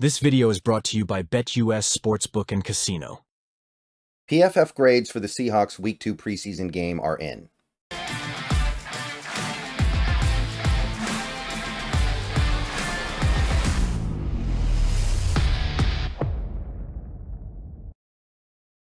This video is brought to you by BetUS Sportsbook and Casino. PFF grades for the Seahawks Week 2 preseason game are in.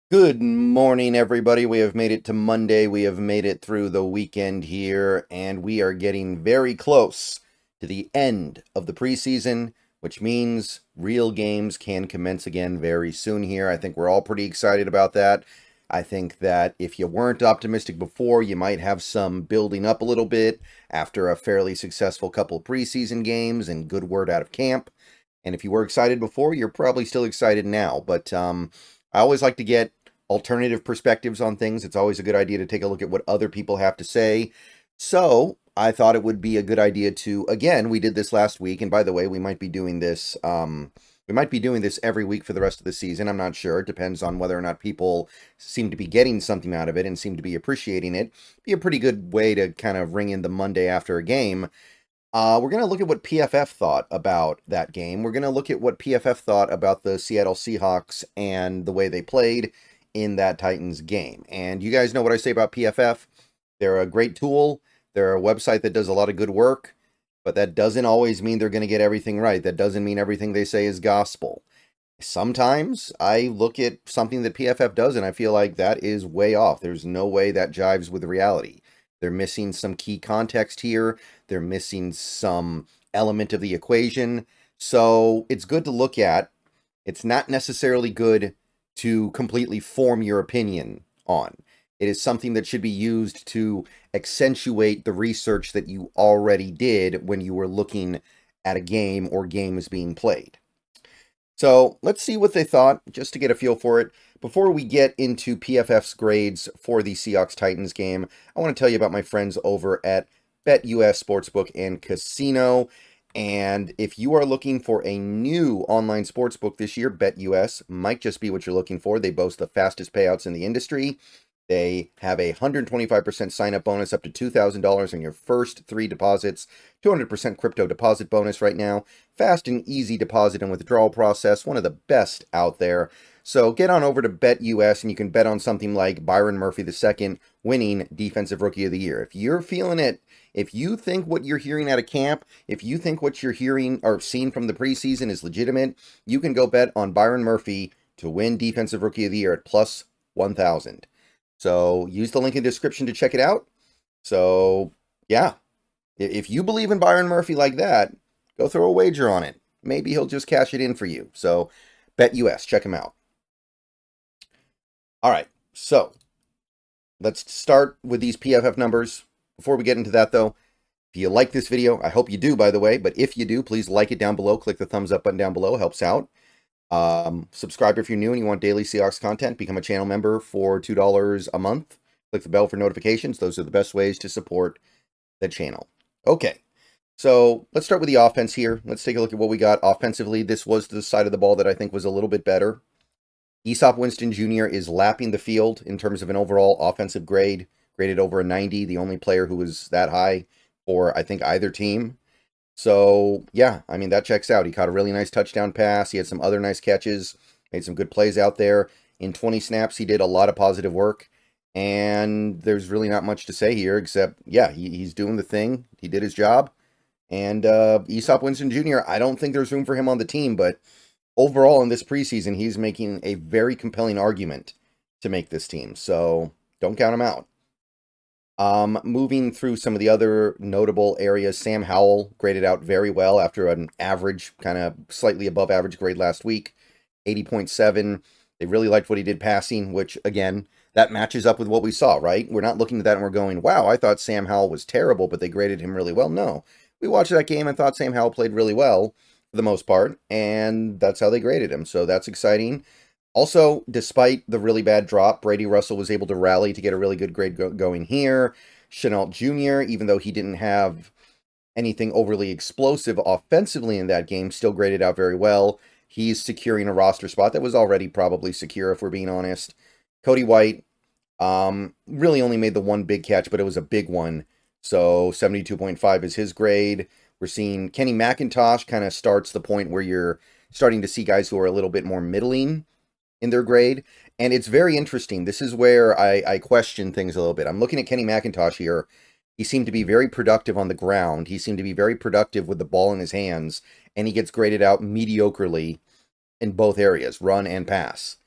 Good morning, everybody. We have made it to Monday. We have made it through the weekend here, and we are getting very close to the end of the preseason, which means real games can commence again very soon here. I think we're all pretty excited about that. I think that if you weren't optimistic before, you might have some building up a little bit after a fairly successful couple of preseason games and good word out of camp. And if you were excited before, you're probably still excited now. But I always like to get alternative perspectives on things. It's always a good idea to take a look at what other people have to say. So I thought it would be a good idea to, again, we did this last week, and by the way, we might be doing this every week for the rest of the season. I'm not sure. It depends on whether or not people seem to be getting something out of it and seem to be appreciating it. Be a pretty good way to kind of ring in the Monday after a game. We're going to look at what PFF thought about that game. We're going to look at what PFF thought about the Seattle Seahawks and the way they played in that Titans game. And you guys know what I say about PFF. They're a great tool. They're a website that does a lot of good work, but that doesn't always mean they're going to get everything right. That doesn't mean everything they say is gospel. Sometimes I look at something that PFF does and I feel like that is way off. There's no way that jives with reality. They're missing some key context here. They're missing some element of the equation. So it's good to look at. It's not necessarily good to completely form your opinion on. It is something that should be used to accentuate the research that you already did when you were looking at a game or games being played. So let's see what they thought, just to get a feel for it. Before we get into PFF's grades for the Seahawks-Titans game, I want to tell you about my friends over at BetUS Sportsbook and Casino. And if you are looking for a new online sportsbook this year, BetUS might just be what you're looking for. They boast the fastest payouts in the industry. They have a 125% sign-up bonus up to $2,000 on your first 3 deposits, 200% crypto deposit bonus right now, fast and easy deposit and withdrawal process, one of the best out there. So get on over to BetUS and you can bet on something like Byron Murphy II winning Defensive Rookie of the Year. If you're feeling it, if you think what you're hearing at a camp, if you think what you're hearing or seeing from the preseason is legitimate, you can go bet on Byron Murphy to win Defensive Rookie of the Year at plus 1,000. So use the link in the description to check it out. So yeah, if you believe in Byron Murphy like that, go throw a wager on it. Maybe he'll just cash it in for you. So BetUS, check him out. All right, so let's start with these PFF numbers. Before we get into that though, if you like this video, I hope you do, by the way, but if you do, please like it down below. Click the thumbs up button down below, helps out. Subscribe if you're new and you want daily Seahawks content. Become a channel member for $2 a month. Click the bell for notifications. Those are the best ways to support the channel. Okay, so let's start with the offense here. Let's take a look at what we got offensively. This was the side of the ball that I think was a little bit better. Easop Winston Jr. is lapping the field in terms of an overall offensive grade, graded over a 90, the only player who was that high for, I think, either team. So, yeah, I mean, that checks out. He caught a really nice touchdown pass. He had some other nice catches, made some good plays out there. In 20 snaps, he did a lot of positive work. And there's really not much to say here except, yeah, he's doing the thing. He did his job. And Easop Winston Jr., I don't think there's room for him on the team. But overall, in this preseason, he's making a very compelling argument to make this team. So, don't count him out. Moving through some of the other notable areas, Sam Howell graded out very well after an average, kind of slightly above average grade last week, 80.7. They really liked what he did passing, which, again, that matches up with what we saw, right? We're not looking at that and we're going, wow, I thought Sam Howell was terrible, but they graded him really well. No, we watched that game and thought Sam Howell played really well for the most part, and that's how they graded him. So that's exciting. Also, despite the really bad drop, Brady Russell was able to rally to get a really good grade going here. Chenault Jr., even though he didn't have anything overly explosive offensively in that game, still graded out very well. He's securing a roster spot that was already probably secure, if we're being honest. Cody White really only made the one big catch, but it was a big one. So 72.5 is his grade. We're seeing Kenny McIntosh kind of starts the point where you're starting to see guys who are a little bit more middling in their grade. And it's very interesting. This is where I question things a little bit. I'm looking at Kenny McIntosh here. He seemed to be very productive on the ground. He seemed to be very productive with the ball in his hands. And he gets graded out mediocrely in both areas, run and pass.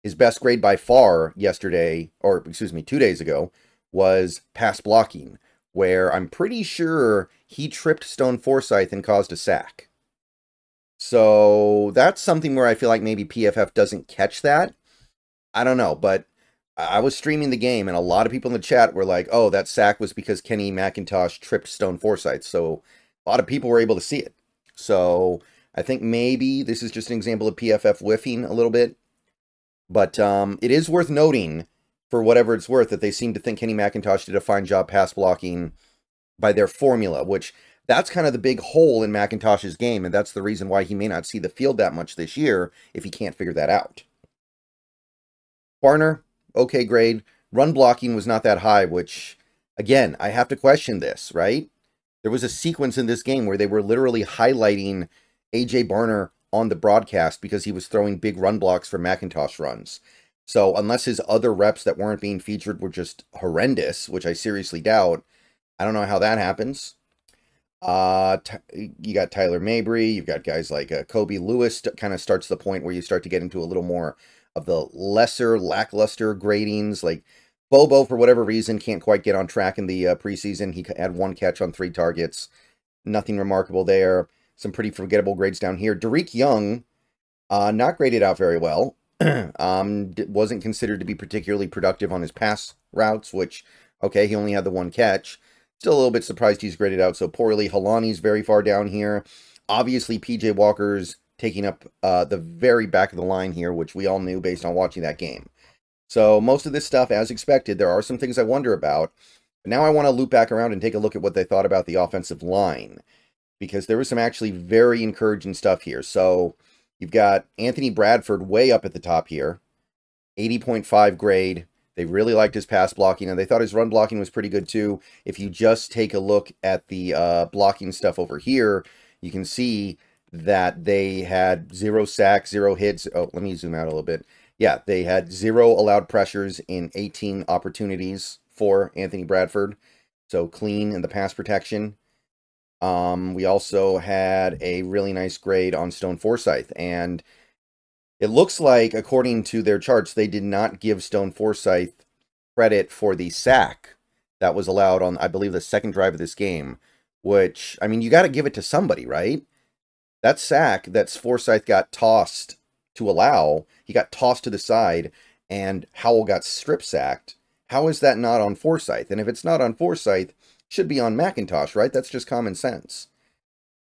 His best grade by far yesterday, or excuse me, 2 days ago, was pass blocking, where I'm pretty sure he tripped Stone Forsythe and caused a sack. So that's something where I feel like maybe PFF doesn't catch that. I don't know, but I was streaming the game, and a lot of people in the chat were like, oh, that sack was because Kenny McIntosh tripped Stone Forsythe. So a lot of people were able to see it. So I think maybe this is just an example of PFF whiffing a little bit. But it is worth noting, for whatever it's worth, that they seem to think Kenny McIntosh did a fine job pass blocking by their formula, which that's kind of the big hole in McIntosh's game, and that's the reason why he may not see the field that much this year if he can't figure that out. Barner, okay grade. Run blocking was not that high, which, again, I have to question this, right? There was a sequence in this game where they were literally highlighting A.J. Barner on the broadcast because he was throwing big run blocks for McIntosh runs. So unless his other reps that weren't being featured were just horrendous, which I seriously doubt, I don't know how that happens. You got Tyler Mabry. You've got guys like Kobe Lewis. Kind of starts the point where you start to get into a little more of the lesser, lackluster gradings. Like Bobo, for whatever reason, can't quite get on track in the preseason. He had 1 catch on 3 targets. Nothing remarkable there. Some pretty forgettable grades down here. Derick Young, not graded out very well. Wasn't considered to be particularly productive on his pass routes, which, okay, he only had the 1 catch. Still a little bit surprised he's graded out so poorly. Halani's very far down here. Obviously, PJ Walker's taking up the very back of the line here, which we all knew based on watching that game. So most of this stuff, as expected, there are some things I wonder about. But now I want to loop back around and take a look at what they thought about the offensive line, because there was some actually very encouraging stuff here. So you've got Anthony Bradford way up at the top here, 80.5 grade. They really liked his pass blocking, and they thought his run blocking was pretty good too. If you just take a look at the blocking stuff over here, you can see that they had 0 sacks, 0 hits. Oh, let me zoom out a little bit. Yeah, they had 0 allowed pressures in 18 opportunities for Anthony Bradford. So clean in the pass protection. We also had a really nice grade on Stone Forsythe, and it looks like, according to their charts, they did not give Stone Forsythe credit for the sack that was allowed on, I believe, the second drive of this game, which, I mean, you got to give it to somebody, right? That sack that Forsythe got tossed to allow, he got tossed to the side, and Howell got strip sacked. How is that not on Forsythe? And if it's not on Forsythe, it should be on McIntosh, right? That's just common sense.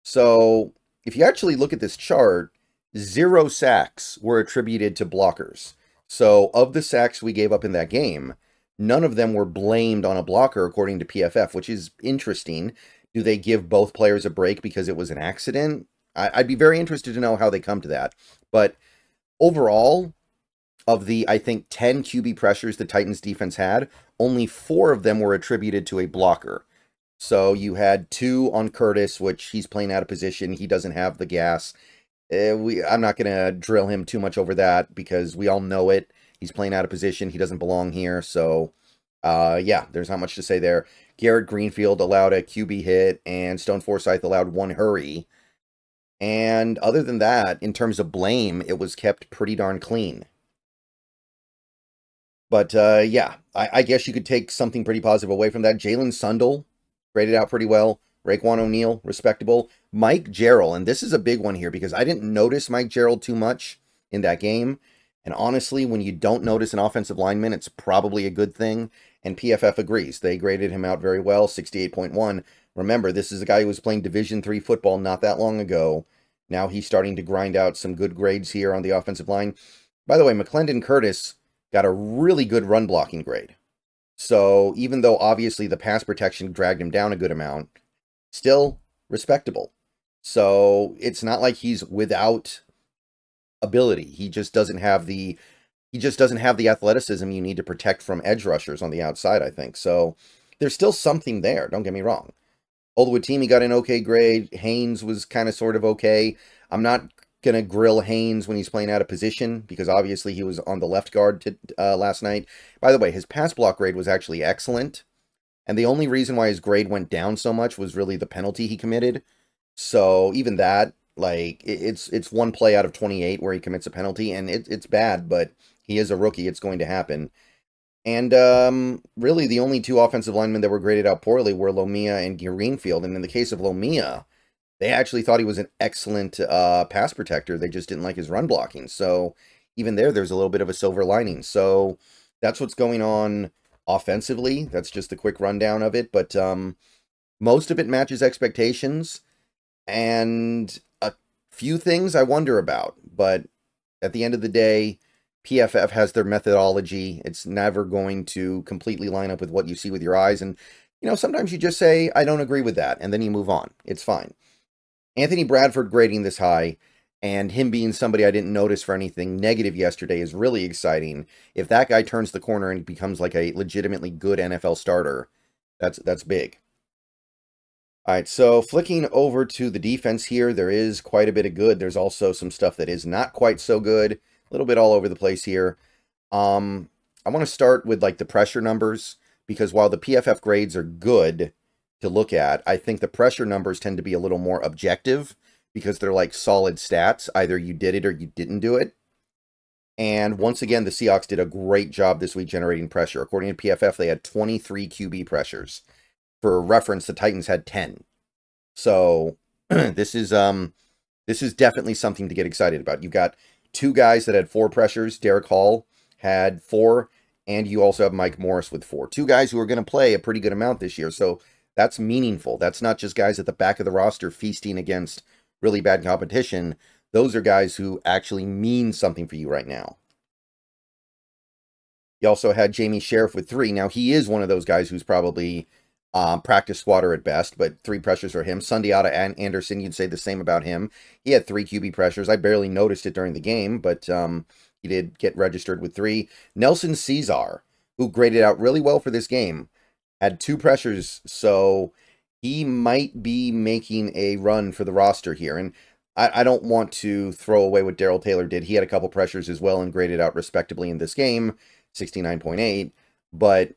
So, if you actually look at this chart, 0 sacks were attributed to blockers. So, of the sacks we gave up in that game, none of them were blamed on a blocker, according to PFF, which is interesting. Do they give both players a break because it was an accident? I'd be very interested to know how they come to that. But overall, of the, I think, 10 QB pressures the Titans defense had, only 4 of them were attributed to a blocker. So you had 2 on Curtis, which he's playing out of position. He doesn't have the gas. I'm not going to drill him too much over that because we all know it. He's playing out of position. He doesn't belong here. So, yeah, there's not much to say there. Garrett Greenfield allowed a QB hit, and Stone Forsythe allowed 1 hurry. And other than that, in terms of blame, it was kept pretty darn clean. But, yeah, I guess you could take something pretty positive away from that. Jalen Sundle graded out pretty well. Raekwon O'Neal, respectable. Mike Gerald, and this is a big one here because I didn't notice Mike Gerald too much in that game. And honestly, when you don't notice an offensive lineman, it's probably a good thing. And PFF agrees. They graded him out very well, 68.1. Remember, this is a guy who was playing Division III football not that long ago. Now he's starting to grind out some good grades here on the offensive line. By the way, McClendon Curtis got a really good run blocking grade. So even though obviously the pass protection dragged him down a good amount, still respectable. So it's not like he's without ability. He just doesn't have the athleticism you need to protect from edge rushers on the outside, I think. So there's still something there, don't get me wrong. Oldwood Teamy got an okay grade. Haynes was kind of sort of okay. I'm not going to grill Haynes when he's playing out of position, because obviously he was on the left guard last night. By the way, his pass block grade was actually excellent. And the only reason why his grade went down so much was really the penalty he committed. So even that, like, it's one play out of 28 where he commits a penalty, and it's bad, but he is a rookie. It's going to happen. And really, the only two offensive linemen that were graded out poorly were Lomia and Greenfield. And in the case of Lomia, they actually thought he was an excellent pass protector. They just didn't like his run blocking. So even there's a little bit of a silver lining. So that's what's going on offensively. That's just a quick rundown of it. But most of it matches expectations. And a few things I wonder about. But at the end of the day, PFF has their methodology. It's never going to completely line up with what you see with your eyes. And, you know, sometimes you just say, I don't agree with that. And then you move on. It's fine. Anthony Bradford grading this high, and him being somebody I didn't notice for anything negative yesterday, is really exciting. If that guy turns the corner and becomes like a legitimately good NFL starter, that's big. All right, so flicking over to the defense here, there is quite a bit of good. There's also some stuff that is not quite so good. A little bit all over the place here. I want to start with like the pressure numbers, because while the PFF grades are good to look at, I think the pressure numbers tend to be a little more objective, because they're like solid stats. Either you did it or you didn't do it. And once again, the Seahawks did a great job this week generating pressure. According to PFF, they had 23 QB pressures. For reference, the Titans had 10. So this is definitely something to get excited about. You've got two guys that had 4 pressures. Derick Hall had 4, and you also have Mike Morris with 4. Two guys who are going to play a pretty good amount this year. So that's meaningful. That's not just guys at the back of the roster feasting against really bad competition. Those are guys who actually mean something for you right now. You also had Jamie Sheriff with 3. Now, he is one of those guys who's probably practice squatter at best, but 3 pressures for him. Sundiata and Anderson, you'd say the same about him. He had 3 QB pressures. I barely noticed it during the game, but he did get registered with 3. Nelson Caesar, who graded out really well for this game, had 2 pressures, so he might be making a run for the roster here. And I don't want to throw away what Darrell Taylor did. He had a couple pressures as well and graded out respectably in this game, 69.8. But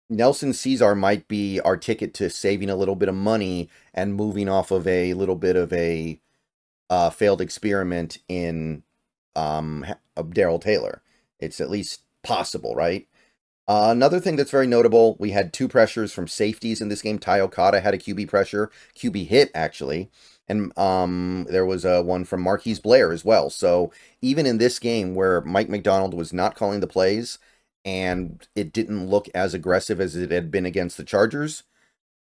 Nelson Caesar might be our ticket to saving a little bit of money and moving off of a little bit of a failed experiment in Darrell Taylor. It's at least possible, right? Another thing that's very notable, we had 2 pressures from safeties in this game. Ty Okada had a QB pressure, QB hit actually, and there was one from Marquise Blair as well. So even in this game where Mike McDonald was not calling the plays and it didn't look as aggressive as it had been against the Chargers,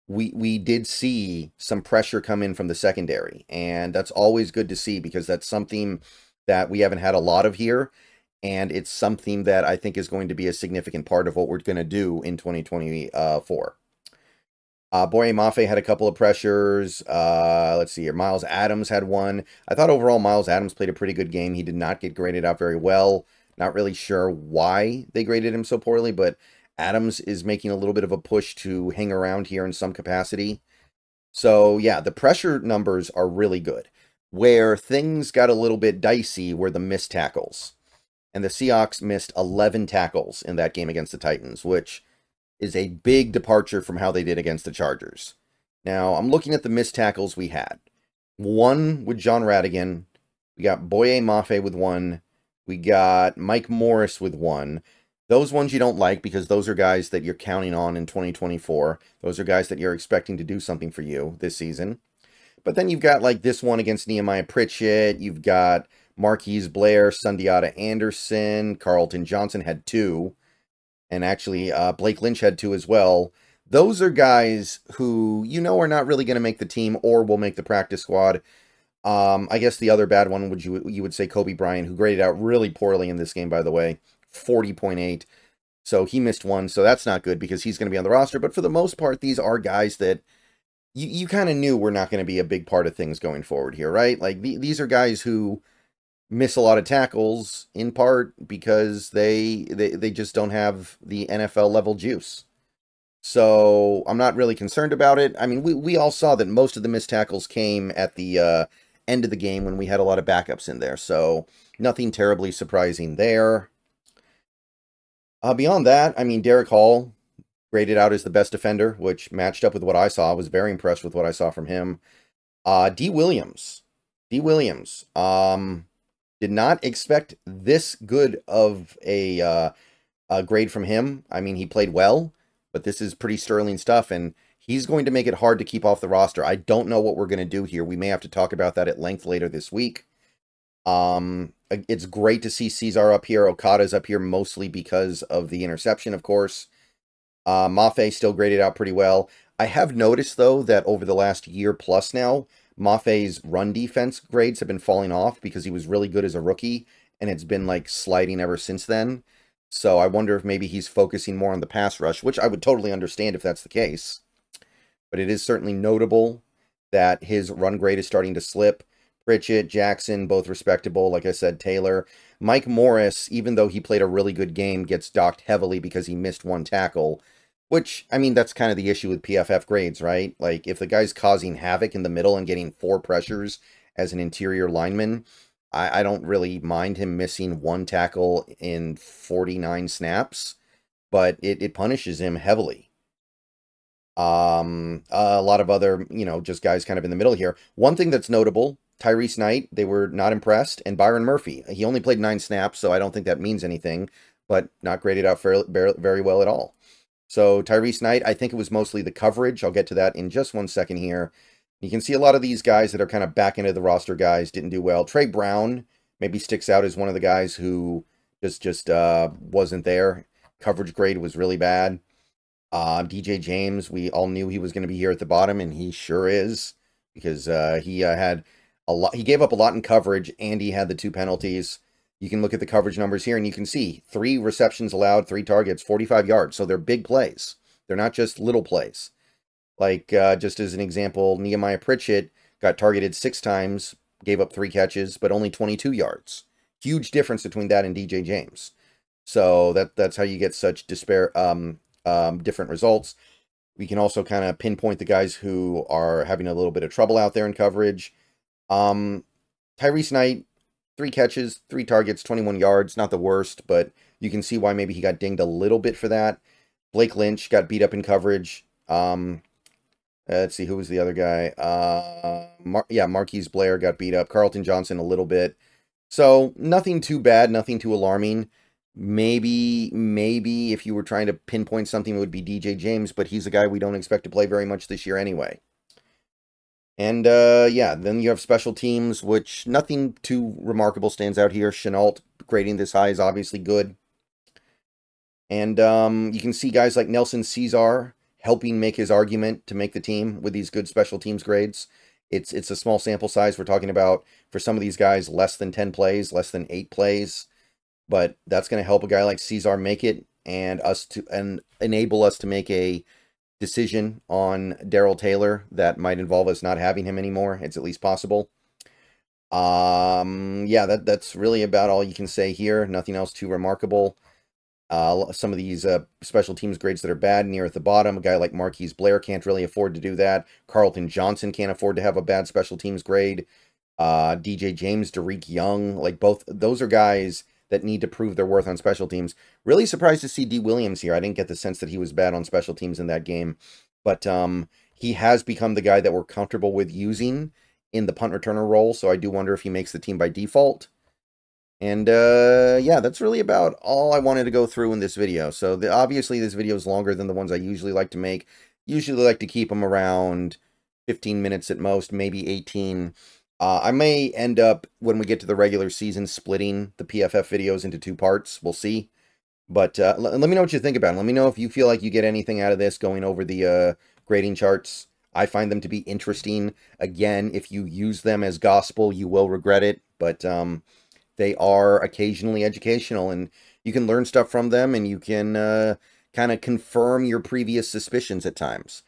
we did see some pressure come in from the secondary, and that's always good to see, because that's something that we haven't had a lot of here. And it's something that I think is going to be a significant part of what we're going to do in 2024. Boye Mafe had a couple of pressures. Let's see here. Miles Adams had 1. I thought overall Miles Adams played a pretty good game. He did not get graded out very well. Not really sure why they graded him so poorly, but Adams is making a little bit of a push to hang around here in some capacity. So, yeah, the pressure numbers are really good. Where things got a little bit dicey were the missed tackles. And the Seahawks missed 11 tackles in that game against the Titans, which is a big departure from how they did against the Chargers. Now, I'm looking at the missed tackles we had. 1 with John Radigan. We got Boye Mafe with 1. We got Mike Morris with 1. Those ones you don't like, because those are guys that you're counting on in 2024. Those are guys that you're expecting to do something for you this season. But then you've got like this one against Nehemiah Pritchett. You've got Marquise Blair, Sundiata Anderson, Carlton Johnson had 2. And actually, Blake Lynch had 2 as well. Those are guys who, you know, are not really going to make the team or will make the practice squad. I guess the other bad one would you would say Kobe Bryant, who graded out really poorly in this game, by the way, 40.8. So he missed 1. So that's not good, because he's going to be on the roster. But for the most part, these are guys that you kind of knew were not going to be a big part of things going forward here, right? Like these are guys who miss a lot of tackles, in part because they just don't have the NFL level juice. So I'm not really concerned about it. I mean, we all saw that most of the missed tackles came at the end of the game when we had a lot of backups in there. So nothing terribly surprising there. Beyond that, I mean, Derick Hall graded out as the best defender, which matched up with what I saw. I was very impressed with what I saw from him. D. Williams. Did not expect this good of a grade from him. I mean, he played well, but this is pretty sterling stuff, and he's going to make it hard to keep off the roster. I don't know what we're going to do here. We may have to talk about that at length later this week. It's great to see Cesar up here. Okada's up here mostly because of the interception, of course. Mafe still graded out pretty well. I have noticed, though, that over the last year plus now, Mafe's run defense grades have been falling off because he was really good as a rookie, and it's been, like, sliding ever since then. So I wonder if maybe he's focusing more on the pass rush, which I would totally understand if that's the case. But it is certainly notable that his run grade is starting to slip. Pritchett, Jackson, both respectable. Like I said, Taylor. Mike Morris, even though he played a really good game, gets docked heavily because he missed one tackle. Which, I mean, that's kind of the issue with PFF grades, right? Like, if the guy's causing havoc in the middle and getting 4 pressures as an interior lineman, I don't really mind him missing one tackle in 49 snaps, but it punishes him heavily. A lot of other, you know, just guys kind of in the middle here. One thing that's notable, Tyrese Knight, they were not impressed, and Byron Murphy. He only played 9 snaps, so I don't think that means anything, but not graded out very well at all. So Tyrese Knight, I think it was mostly the coverage. I'll get to that in just one second here. You can see a lot of these guys that are kind of back into the roster guys didn't do well. Trey Brown maybe sticks out as one of the guys who just wasn't there. Coverage grade was really bad. DJ James, we all knew he was going to be here at the bottom, and he sure is, because he had a lot. He gave up a lot in coverage, and he had the 2 penalties. You can look at the coverage numbers here, and you can see 3 receptions allowed, 3 targets, 45 yards. So they're big plays. They're not just little plays. Like, just as an example, Nehemiah Pritchett got targeted 6 times, gave up 3 catches, but only 22 yards. Huge difference between that and DJ James. So that's how you get such different results. We can also kind of pinpoint the guys who are having a little bit of trouble out there in coverage. Tyrese Knight, 3 catches, 3 targets, 21 yards. Not the worst, but you can see why maybe he got dinged a little bit for that. Blake Lynch got beat up in coverage. Let's see, who was the other guy? Marquise Blair got beat up. Carlton Johnson a little bit. So nothing too bad, nothing too alarming. Maybe if you were trying to pinpoint something, it would be DJ James, but he's a guy we don't expect to play very much this year anyway. And, yeah, then you have special teams, which nothing too remarkable stands out here. Chenault grading this high is obviously good. And you can see guys like Nelson Cesar helping make his argument to make the team with these good special teams grades. It's a small sample size. We're talking about, for some of these guys, less than 10 plays, less than 8 plays. But that's going to help a guy like Cesar make it, and enable us to make a decision on Darrell Taylor that might involve us not having him anymore. It's at least possible. Yeah, that's really about all you can say here. Nothing else too remarkable. Some of these special teams grades that are bad near at the bottom. A guy like Marquise Blair can't really afford to do that. Carlton Johnson can't afford to have a bad special teams grade. DJ James, Derick Young, like both those are guys that need to prove their worth on special teams. Really surprised to see D. Williams here. I didn't get the sense that he was bad on special teams in that game. But he has become the guy that we're comfortable with using in the punt returner role. So I do wonder if he makes the team by default. And yeah, that's really about all I wanted to go through in this video. So obviously this video is longer than the ones I usually like to make. Usually like to keep them around 15 minutes at most, maybe 18. I may end up, when we get to the regular season, splitting the PFF videos into 2 parts. We'll see. But let me know what you think about it. Let me know if you feel like you get anything out of this going over the grading charts. I find them to be interesting. Again, if you use them as gospel, you will regret it. But they are occasionally educational, and you can learn stuff from them, and you can kind of confirm your previous suspicions at times.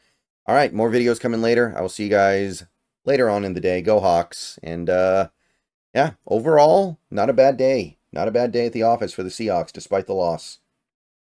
All right, more videos coming later. I will see you guys later on in the day. Go Hawks. And yeah, overall, not a bad day. Not a bad day at the office for the Seahawks, despite the loss.